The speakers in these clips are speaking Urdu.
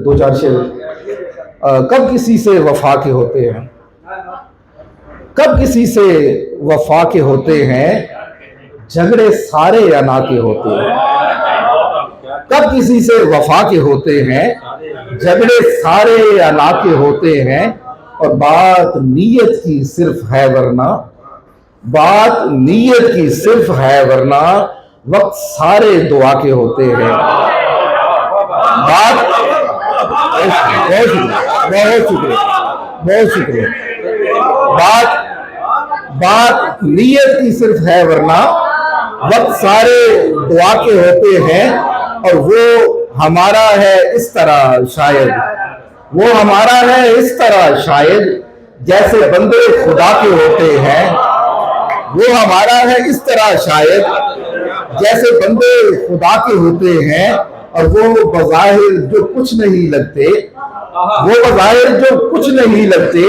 دو چار شعر. کب کسی سے وفا کے ہوتے ہیں، کب کسی سے وفا کے ہوتے ہیں، جھگڑے سارے انا کے ہوتے ہیں. کب کسی سے وفا کے ہوتے ہیں، جھگڑے سارے انا کے ہوتے ہیں. اور بات نیت کی صرف ہے ورنہ، بات نیت کی صرف ہے ورنہ وقت سارے دعا کے ہوتے ہیں. بات بہت شکریہ بہت شکریہ. بات نیت کی صرف ہے ورنہ وقت سارے دعا کے ہوتے ہیں. اور وہ ہمارا ہے اس طرح شاید، وہ ہمارا ہے اس طرح شاید جیسے بندے خدا کے ہوتے ہیں. وہ ہمارا ہے اس طرح شاید جیسے بندے خدا کے ہوتے ہیں. اور وہ بظاہر جو کچھ نہیں لگتے، وہ بظاہر جو کچھ نہیں لگتے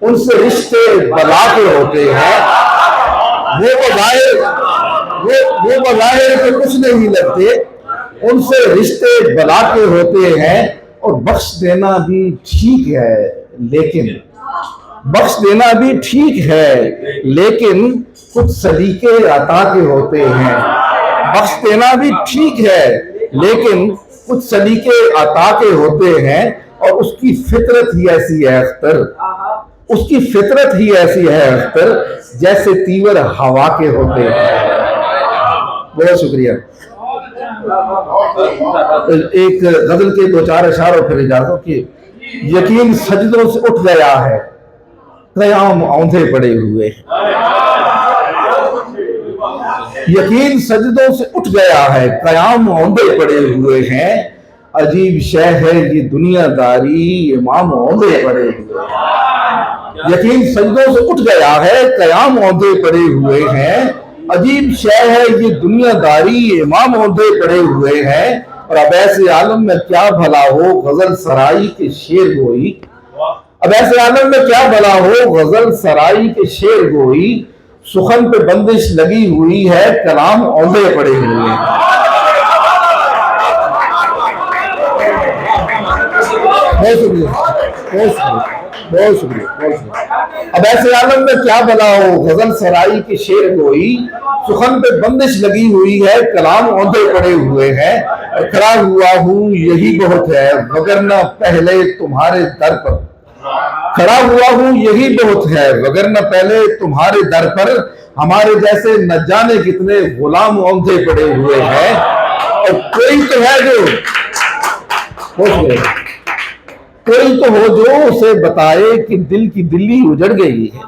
ان سے رشتے بلا کے ہوتے ہیں. وہ بظاہر جو کچھ نہیں لگتے ان سے رشتے بلا کے ہوتے ہیں. اور بخش دینا بھی ٹھیک ہے لیکن، بخش دینا بھی ٹھیک ہے لیکن کچھ سلیقے عطا کے ہوتے ہیں. بخش دینا بھی ٹھیک ہے لیکن کچھ سلیقے عطا کے ہوتے ہیں. اور اس کی فطرت ہی ایسی ہے اختر، اس کی فطرت ہی ایسی ہے اختر جیسے تیور ہوا کے ہوتے ہیں. بہت شکریہ. ایک غزل کے دو چار اشعار اور پھر اجازت ہو کہ یقین سجدوں سے اٹھ گیا ہے، قیام اوندھے پڑے ہوئے ہیں. یقین سجدوں سے اٹھ گیا ہے، قیام اوندھے پڑے ہوئے ہیں. عجیب شے ہے یہ دنیا داری، امام اوندھے پڑے ہوئے ہیں. یقین سجدوں سے اٹھ گیا ہے، قیام اوندھے پڑے ہوئے ہیں. عجیب شے ہے یہ دنیا داری، امام اوندھے پڑے ہوئے ہیں. اور اب ایسے عالم میں کیا بھلا ہو غزل سرائی کے شعر گوئی. اب ایسے عالم میں کیا بھلا ہو غزل سرائی کے شعر گوئی. سخن پہ بندش لگی ہوئی ہے، کلام اوندھے پڑے ہوئے ہیں. بہت شکریہ بہت شکریہ بہت شکریہ. اب ایسے عالم میں کیا بھلا ہو غزل سرائی کے شعر گوئی. سخن پہ بندش لگی ہوئی ہے، کلام اوندھے پڑے ہوئے ہیں. کھڑا ہوا ہوں یہی بہت ہے وگرنہ پہلے تمہارے در پر، کھڑا ہوا ہوں یہی بہت ہے وگرنہ پہلے تمہارے در پر. ہمارے جیسے نہ جانے کتنے غلام اوندھے پڑے ہوئے ہیں. اور کوئی تو ہے جو کوئی تو ہو جو اسے بتائے کہ دل کی دلی اجڑ گئی ہے.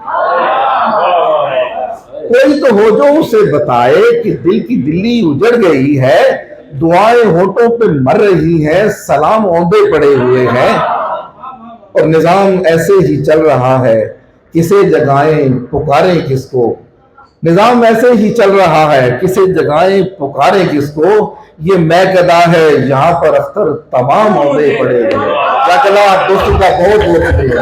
کوئی تو ہو جو اسے بتائے کہ دل کی دلی اجڑ گئی ہے. دعائیں ہونٹوں پہ مر رہی ہیں، سلام اوندھے پڑے ہوئے ہیں. اور نظام ایسے ہی چل رہا ہے، کسے جگائیں پکاریں کس کو. نظام ایسے ہی چل رہا ہے، کسے جگائیں پکاریں کس کو. یہ میکدہ ہے یہاں پر اختر تمام اوندھے پڑے ہوئے. جزاک اللہ دوستوں کا بہت بہت شکریہ.